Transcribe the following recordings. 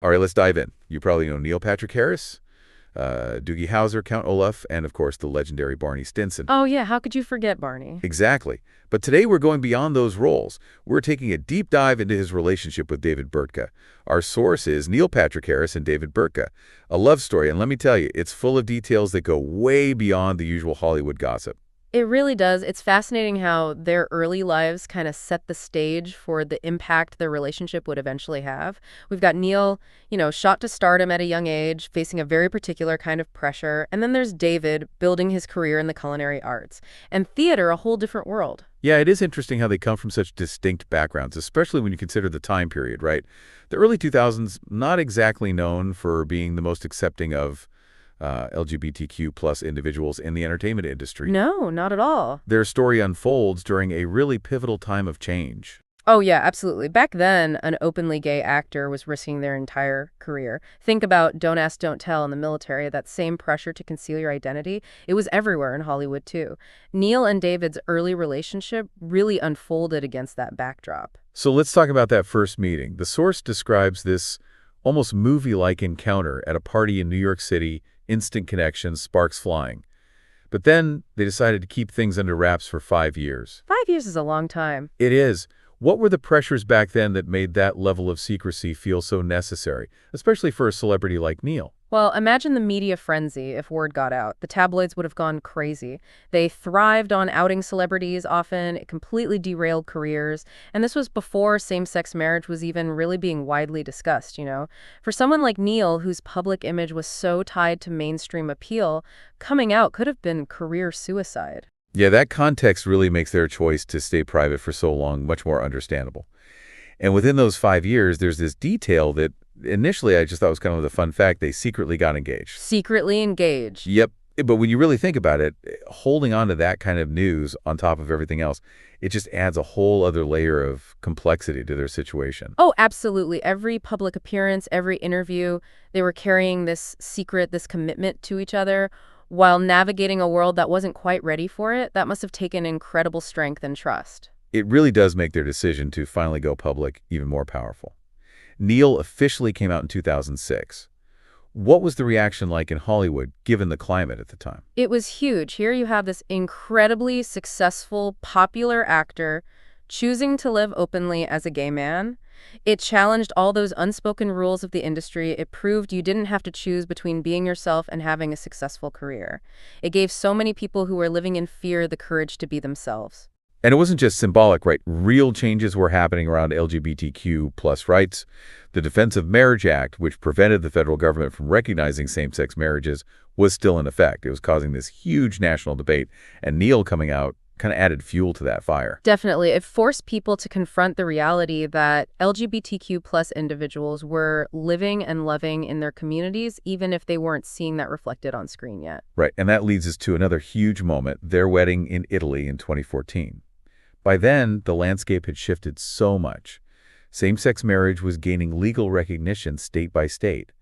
All right, let's dive in. You probably know Neil Patrick Harris, Doogie Howser, Count Olaf, and of course the legendary Barney Stinson. Oh, yeah, how could you forget Barney? Exactly. But today we're going beyond those roles. We're taking a deep dive into his relationship with David Burtka. Our source is Neil Patrick Harris and David Burtka, a love story, and let me tell you, it's full of details that go way beyond the usual Hollywood gossip. It really does. It's fascinating how their early lives kind of set the stage for the impact their relationship would eventually have. We've got Neil, shot to stardom at a young age, facing a very particular kind of pressure. And then there's David, building his career in the culinary arts. And theater, a whole different world. Yeah, it is interesting how they come from such distinct backgrounds, especially when you consider the time period, right? The early 2000s, not exactly known for being the most accepting of LGBTQ plus individuals in the entertainment industry. No, not at all. Their story unfolds during a really pivotal time of change. Oh, yeah, absolutely. Back then, an openly gay actor was risking their entire career. Think about Don't Ask, Don't Tell in the military, that same pressure to conceal your identity. It was everywhere in Hollywood, too. Neil and David's early relationship really unfolded against that backdrop. So let's talk about that first meeting. The source describes this almost movie-like encounter at a party in New York City, instant connection, sparks flying. But then they decided to keep things under wraps for 5 years. 5 years is a long time. It is. What were the pressures back then that made that level of secrecy feel so necessary, especially for a celebrity like Neil? Well, imagine the media frenzy if word got out. The tabloids would have gone crazy. They thrived on outing celebrities often. It completely derailed careers. And this was before same-sex marriage was even really being widely discussed. For someone like Neil, whose public image was so tied to mainstream appeal, coming out could have been career suicide. Yeah, that context really makes their choice to stay private for so long much more understandable. And within those 5 years, there's this detail that initially I just thought was kind of the fun fact. They secretly got engaged. Secretly engaged. Yep. But when you really think about it, holding on to that kind of news on top of everything else, it just adds a whole other layer of complexity to their situation. Oh, absolutely. Every public appearance, every interview, they were carrying this secret, this commitment to each other while navigating a world that wasn't quite ready for it. That must have taken incredible strength and trust. It really does make their decision to finally go public even more powerful. Neil officially came out in 2006. What was the reaction like in Hollywood, given the climate at the time? It was huge. Here you have this incredibly successful, popular actor choosing to live openly as a gay man. It challenged all those unspoken rules of the industry. It proved you didn't have to choose between being yourself and having a successful career. It gave so many people who were living in fear the courage to be themselves. And it wasn't just symbolic, right? Real changes were happening around LGBTQ plus rights. The Defense of Marriage Act, which prevented the federal government from recognizing same-sex marriages, was still in effect. It was causing this huge national debate, and Neil coming out kind of added fuel to that fire. Definitely. It forced people to confront the reality that LGBTQ plus individuals were living and loving in their communities, even if they weren't seeing that reflected on screen yet. Right, and that leads us to another huge moment, their wedding in Italy in 2014. By then, the landscape had shifted so much. Same-sex marriage was gaining legal recognition state by state,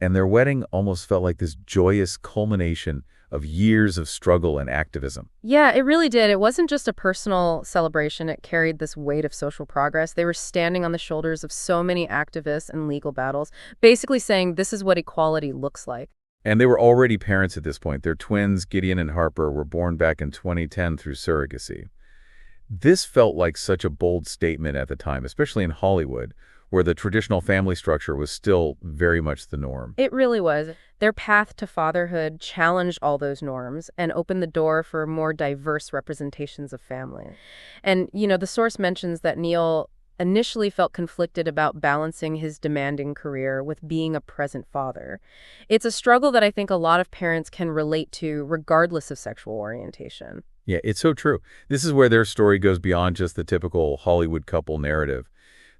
and their wedding almost felt like this joyous culmination of years of struggle and activism. Yeah, it really did. It wasn't just a personal celebration. It carried this weight of social progress. They were standing on the shoulders of so many activists and legal battles, basically saying this is what equality looks like. And they were already parents at this point. Their twins, Gideon and Harper, were born back in 2010 through surrogacy. This felt like such a bold statement at the time, especially in Hollywood, where the traditional family structure was still very much the norm. It really was. Their path to fatherhood challenged all those norms and opened the door for more diverse representations of family. And, the source mentions that Neil initially felt conflicted about balancing his demanding career with being a present father. It's a struggle that I think a lot of parents can relate to regardless of sexual orientation. Yeah, it's so true. This is where their story goes beyond just the typical Hollywood couple narrative.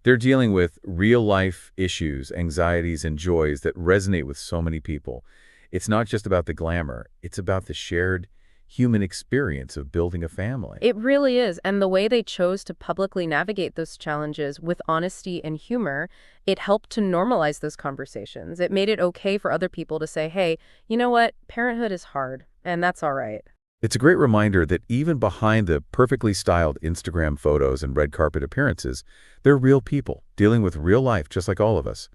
They're dealing with real-life issues, anxieties, and joys that resonate with so many people. It's not just about the glamour. It's about the shared human experience of building a family. It really is. And the way they chose to publicly navigate those challenges with honesty and humor, it helped to normalize those conversations. It made it okay for other people to say, hey, you know what? Parenthood is hard, and that's all right. It's a great reminder that even behind the perfectly styled Instagram photos and red carpet appearances, they're real people dealing with real life just like all of us.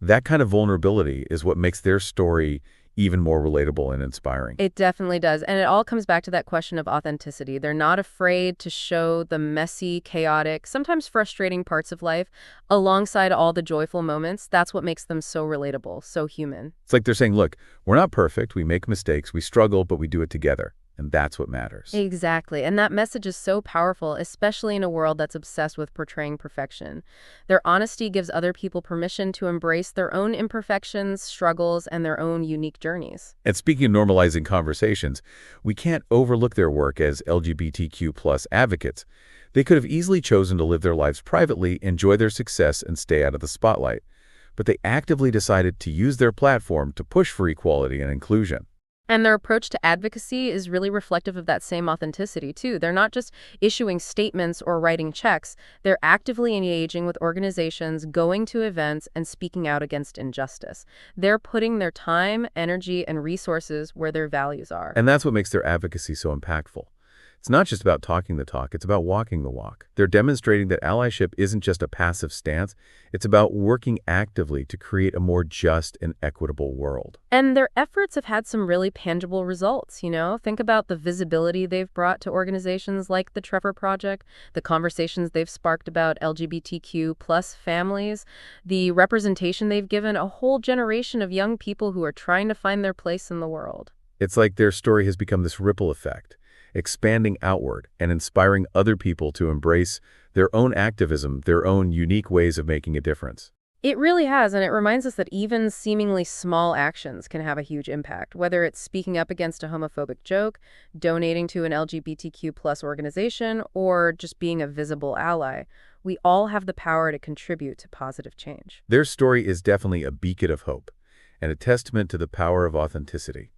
That kind of vulnerability is what makes their story even more relatable and inspiring. It definitely does. And it all comes back to that question of authenticity. They're not afraid to show the messy, chaotic, sometimes frustrating parts of life alongside all the joyful moments. That's what makes them so relatable, so human. It's like they're saying, look, we're not perfect, we make mistakes, we struggle, but we do it together. And that's what matters. Exactly. And that message is so powerful, especially in a world that's obsessed with portraying perfection. Their honesty gives other people permission to embrace their own imperfections, struggles, and their own unique journeys. And speaking of normalizing conversations, we can't overlook their work as LGBTQ+ advocates. They could have easily chosen to live their lives privately, enjoy their success, and stay out of the spotlight. But they actively decided to use their platform to push for equality and inclusion. And their approach to advocacy is really reflective of that same authenticity, too. They're not just issuing statements or writing checks. They're actively engaging with organizations, going to events, and speaking out against injustice. They're putting their time, energy, and resources where their values are. And that's what makes their advocacy so impactful. It's not just about talking the talk, it's about walking the walk. They're demonstrating that allyship isn't just a passive stance, it's about working actively to create a more just and equitable world. And their efforts have had some really tangible results, you know? Think about the visibility they've brought to organizations like the Trevor Project, the conversations they've sparked about LGBTQ plus families, the representation they've given a whole generation of young people who are trying to find their place in the world. It's like their story has become this ripple effect, expanding outward and inspiring other people to embrace their own activism, their own unique ways of making a difference. It really has, and it reminds us that even seemingly small actions can have a huge impact, whether it's speaking up against a homophobic joke, donating to an LGBTQ plus organization, or just being a visible ally. We all have the power to contribute to positive change. Their story is definitely a beacon of hope and a testament to the power of authenticity.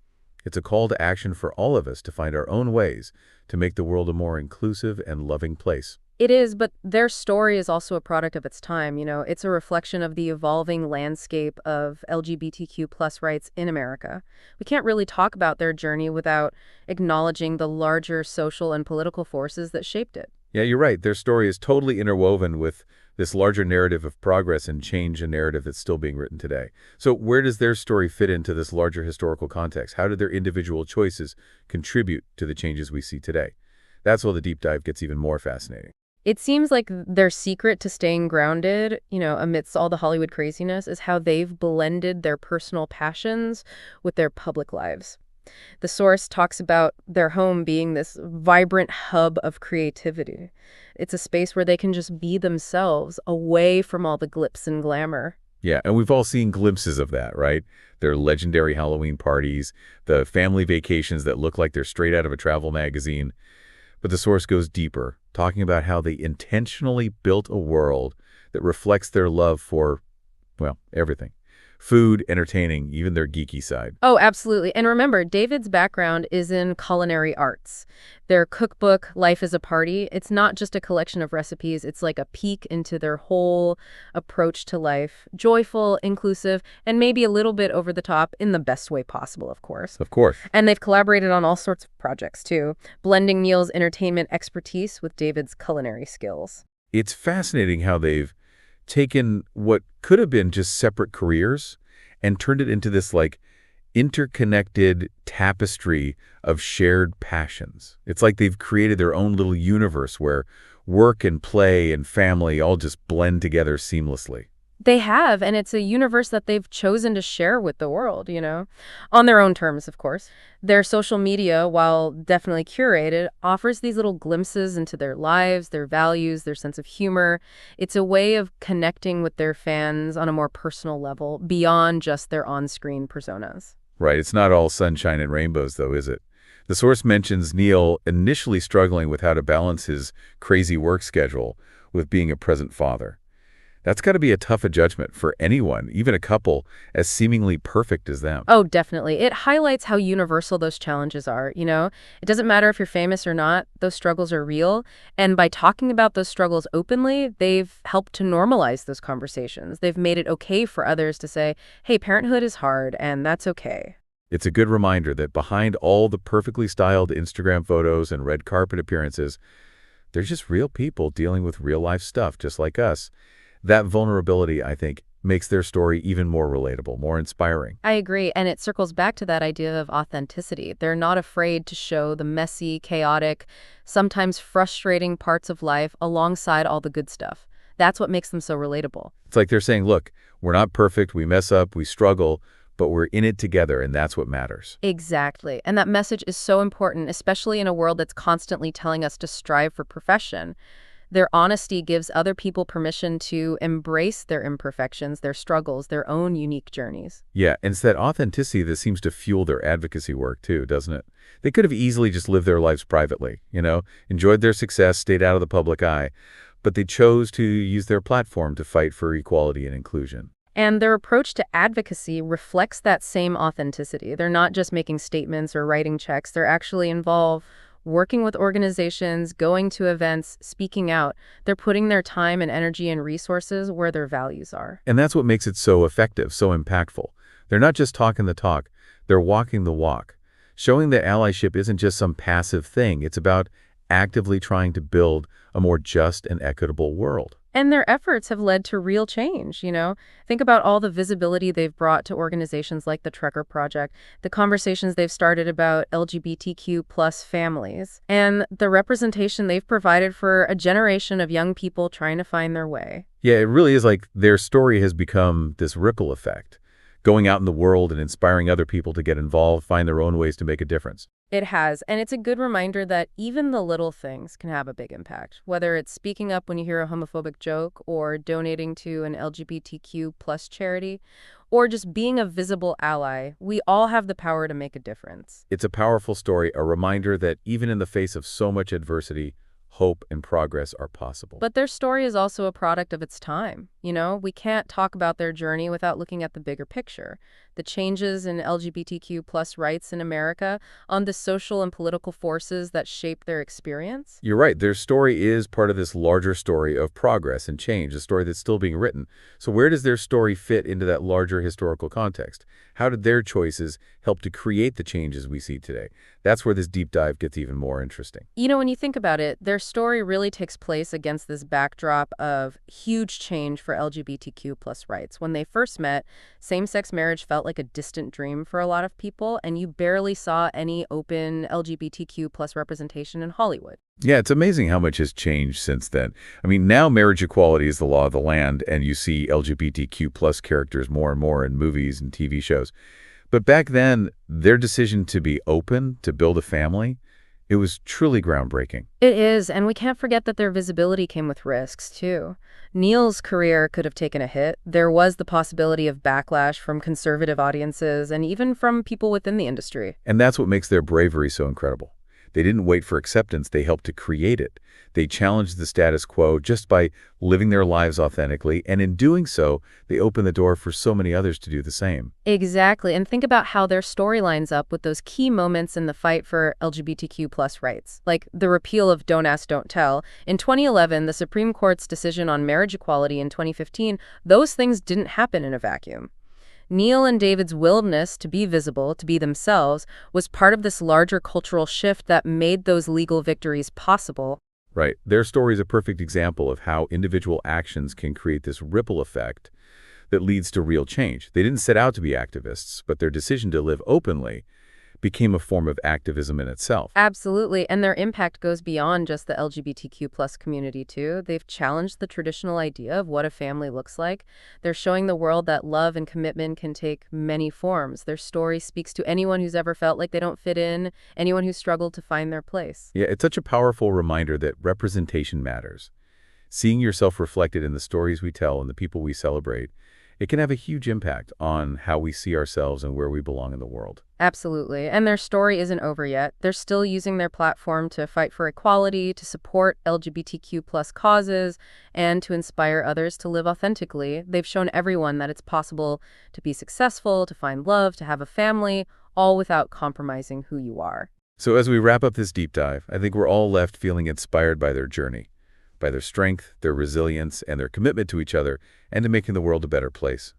It's a call to action for all of us to find our own ways to make the world a more inclusive and loving place. It is, but their story is also a product of its time. You know, it's a reflection of the evolving landscape of LGBTQ plus rights in America. We can't really talk about their journey without acknowledging the larger social and political forces that shaped it. Yeah, you're right. Their story is totally interwoven with this larger narrative of progress and change, a narrative that's still being written today. So where does their story fit into this larger historical context? How did their individual choices contribute to the changes we see today? That's where the deep dive gets even more fascinating. It seems like their secret to staying grounded, you know, amidst all the Hollywood craziness, is how they've blended their personal passions with their public lives. The source talks about their home being this vibrant hub of creativity. It's a space where they can just be themselves, away from all the glitz and glamour. Yeah, and we've all seen glimpses of that, right? Their legendary Halloween parties, the family vacations that look like they're straight out of a travel magazine. But the source goes deeper, talking about how they intentionally built a world that reflects their love for, well, everything. Food, entertaining, even their geeky side. Oh, absolutely. And remember, David's background is in culinary arts. Their cookbook, Life is a Party, it's not just a collection of recipes. It's like a peek into their whole approach to life. Joyful, inclusive, and maybe a little bit over the top in the best way possible, of course. Of course. And they've collaborated on all sorts of projects, too, blending Neil's entertainment expertise with David's culinary skills. It's fascinating how they've taken what could have been just separate careers and turned it into this like interconnected tapestry of shared passions. It's like they've created their own little universe where work and play and family all just blend together seamlessly. They have, and it's a universe that they've chosen to share with the world, you know, on their own terms, of course. Their social media, while definitely curated, offers these little glimpses into their lives, their values, their sense of humor. It's a way of connecting with their fans on a more personal level, beyond just their on-screen personas. Right, it's not all sunshine and rainbows, though, is it? The source mentions Neil initially struggling with how to balance his crazy work schedule with being a present father. That's got to be a tough adjustment for anyone, even a couple as seemingly perfect as them. Oh, definitely. It highlights how universal those challenges are, you know? It doesn't matter if you're famous or not, those struggles are real. And by talking about those struggles openly, they've helped to normalize those conversations. They've made it okay for others to say, hey, parenthood is hard, and that's okay. It's a good reminder that behind all the perfectly styled Instagram photos and red carpet appearances, there's just real people dealing with real life stuff just like us. That vulnerability, I think, makes their story even more relatable, more inspiring. I agree, and it circles back to that idea of authenticity. They're not afraid to show the messy, chaotic, sometimes frustrating parts of life alongside all the good stuff. That's what makes them so relatable. It's like they're saying, look, we're not perfect, we mess up, we struggle, but we're in it together, and that's what matters. Exactly. And that message is so important, especially in a world that's constantly telling us to strive for perfection. Their honesty gives other people permission to embrace their imperfections, their struggles, their own unique journeys. Yeah, and it's that authenticity that seems to fuel their advocacy work too, doesn't it? They could have easily just lived their lives privately, enjoyed their success, stayed out of the public eye, but they chose to use their platform to fight for equality and inclusion. And their approach to advocacy reflects that same authenticity. They're not just making statements or writing checks. They're actually involved working with organizations, going to events, speaking out. They're putting their time and energy and resources where their values are. And that's what makes it so effective, so impactful. They're not just talking the talk, they're walking the walk, showing that allyship isn't just some passive thing. It's about actively trying to build a more just and equitable world. And their efforts have led to real change. Think about all the visibility they've brought to organizations like the Trucker Project, the conversations they've started about LGBTQ plus families, and the representation they've provided for a generation of young people trying to find their way. Yeah, it really is like their story has become this ripple effect, going out in the world and inspiring other people to get involved, find their own ways to make a difference. It has, and it's a good reminder that even the little things can have a big impact, whether it's speaking up when you hear a homophobic joke, or donating to an LGBTQ plus charity, or just being a visible ally. We all have the power to make a difference. It's a powerful story, a reminder that even in the face of so much adversity, hope and progress are possible. But their story is also a product of its time. We can't talk about their journey without looking at the bigger picture. The changes in LGBTQ plus rights in America, on the social and political forces that shape their experience. You're right. Their story is part of this larger story of progress and change, a story that's still being written. So where does their story fit into that larger historical context? How did their choices help to create the changes we see today? That's where this deep dive gets even more interesting. When you think about it, their story really takes place against this backdrop of huge change for LGBTQ plus rights. When they first met, same-sex marriage felt like a distant dream for a lot of people, and you barely saw any open LGBTQ plus representation in Hollywood. Yeah, it's amazing how much has changed since then. I mean, now marriage equality is the law of the land, and you see LGBTQ plus characters more and more in movies and TV shows. But back then, their decision to be open, to build a family, it was truly groundbreaking. It is, and we can't forget that their visibility came with risks, too. Neil's career could have taken a hit. There was the possibility of backlash from conservative audiences and even from people within the industry. And that's what makes their bravery so incredible. They didn't wait for acceptance, they helped to create it. They challenged the status quo just by living their lives authentically, and in doing so, they opened the door for so many others to do the same. Exactly, and think about how their story lines up with those key moments in the fight for LGBTQ plus rights, like the repeal of Don't Ask, Don't Tell. In 2011, the Supreme Court's decision on marriage equality in 2015, those things didn't happen in a vacuum. Neil and David's willingness to be visible, to be themselves, was part of this larger cultural shift that made those legal victories possible. Right. Their story is a perfect example of how individual actions can create this ripple effect that leads to real change. They didn't set out to be activists, but their decision to live openly became a form of activism in itself. Absolutely, and their impact goes beyond just the LGBTQ plus community, too. They've challenged the traditional idea of what a family looks like. They're showing the world that love and commitment can take many forms. Their story speaks to anyone who's ever felt like they don't fit in, anyone who's struggled to find their place. Yeah, it's such a powerful reminder that representation matters. Seeing yourself reflected in the stories we tell and the people we celebrate, it can have a huge impact on how we see ourselves and where we belong in the world. Absolutely. And their story isn't over yet. They're still using their platform to fight for equality, to support LGBTQ plus causes, and to inspire others to live authentically. They've shown everyone that it's possible to be successful, to find love, to have a family, all without compromising who you are. So as we wrap up this deep dive, I think we're all left feeling inspired by their journey, by their strength, their resilience, and their commitment to each other and to making the world a better place.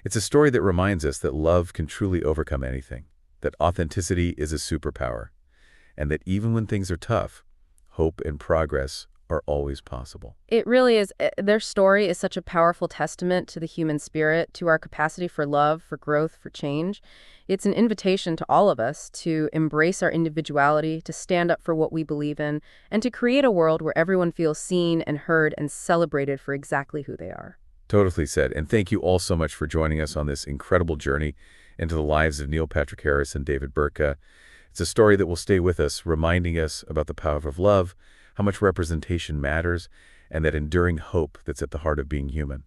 It's a story that reminds us that love can truly overcome anything, that authenticity is a superpower, and that even when things are tough, hope and progress are always possible. It really is. Their story is such a powerful testament to the human spirit, to our capacity for love, for growth, for change. It's an invitation to all of us to embrace our individuality, to stand up for what we believe in, and to create a world where everyone feels seen and heard and celebrated for exactly who they are. Totally said. And thank you all so much for joining us on this incredible journey into the lives of Neil Patrick Harris and David Burtka. It's a story that will stay with us, reminding us about the power of love, how much representation matters, and that enduring hope that's at the heart of being human.